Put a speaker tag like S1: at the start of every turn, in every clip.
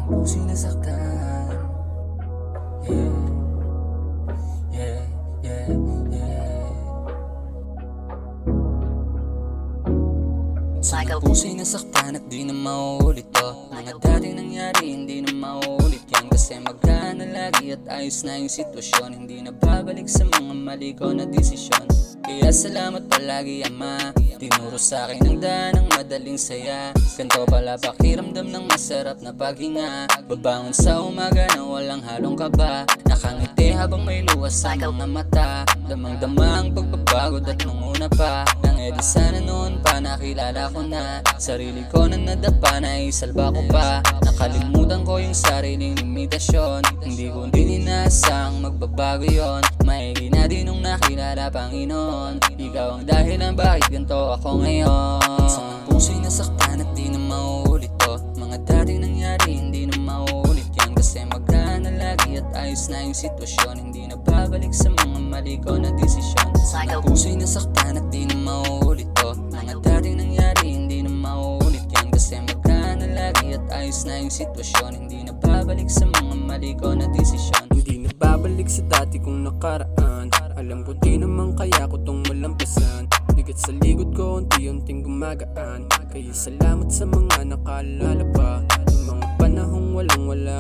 S1: Puso'y nasaktan. Yeah, yeah, yeah, yeah. Minsan ang puso'y nasaktan at di na mauulit to. Mga dating nangyari hindi na mauulit yan. Kasi magana lagi at ayos na yung sitwasyon. Hindi na babalik sa mga mali ko na desisyon. Kaya salamat palagi Ama, tinuro sa akin ang daan ng madaling saya. Ganto pala pakiramdam ng masarap na paghinga. Babangon sa umaga na walang halong kaba. Nakangiti habang may luwas sa mga mata. Damang-dama ang pagbabago at nung una pa nang edi sana noon pa nakilala ko na sarili ko na nadapa na isalba ko pa. Nakalimutan ko yung sariling limitasyon. Hindi ko din inaasang magbabago yon. Maigi na din nung nakilala Panginoon. Ikaw ang dahilan bakit ganito ako ngayon. Minsan ang puso'y nasaktan at di na mauulit to. Mga dating nangyari hindi na mauulit yan. Kasi magana lagi at ayos na yung sitwasyon. Hindi na babalik sa mga mali ko na desisyon. Minsan ang puso'y nasaktan at di na mauulit to. Mga dating nangyari hindi na mauulit yan. Kasi magana lagi at ayos na yung sitwasyon. Hindi na babalik sa mga mali ko na desisyon.
S2: Hindi na babalik sa dati kong nakaraan. Alam ko di naman kaya ko tong malampasan. Bigat sa likod ko unti-unting gumagaan. Kaya salamat sa mga nakaalala pa. Yung mga panahong walang wala.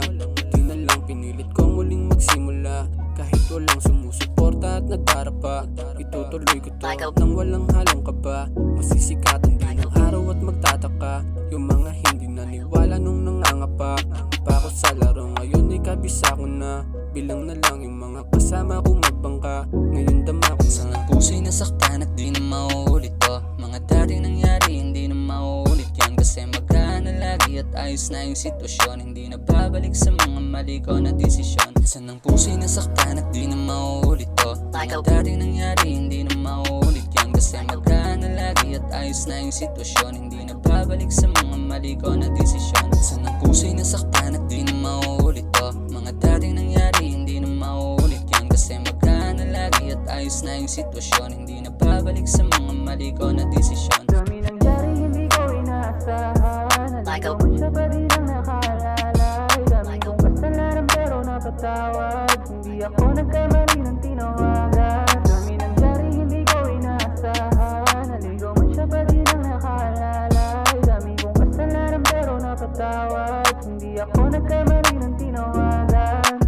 S2: Di na lang pinilit ko muling magsimula. Kahit walang sumusuporta at nagdara pa. Itutuloy ko to nang walang halong kaba. Masisikatan din ang araw at magtataka. Yung mga hindi naniwala nung nangangapa. Pa ako sa laro ngayon ay kabisa ko na. Bilang na lang yung mga kasama ko magbangka. Ngayon dama ko
S1: minsan ang puso'y nasaktan at di na mauulit to. Mga dating nangyari hindi na mauulit yan. Kasi magana lagi at ayos na yung sitwasyon. Hindi na babalik sa mga mali ko na desisyon. Minsan ang puso'y nasaktan at di na mauulit to. Mga dating nangyari hindi na mauulit yan. Kasi magana lagi at ayos na yung sitwasyon. Hindi na babalik sa mga mali ko na desisyon. Minsan ang puso'y nasaktan at di na mauulit to. Mga dating nangyari hindi na mauulit yan. Kasi magana lagi at ayos na yung sitwasyon. Hindi na babalik sa mga mali ko na desisyon.
S3: Dami nangyari hindi ko inaasahan. Naligaw mo siya pa rin ang nakaalala. Dami kong kasalanan pero napatawad. Hindi ako nagkamali ng tinawagan. Dami nangyari hindi ko inaasahan. Naligaw mo siya pa rin ang nakaalala. Dami kong kasalanan pero napatawad. Hindi ako nagkamali ng tinawagan.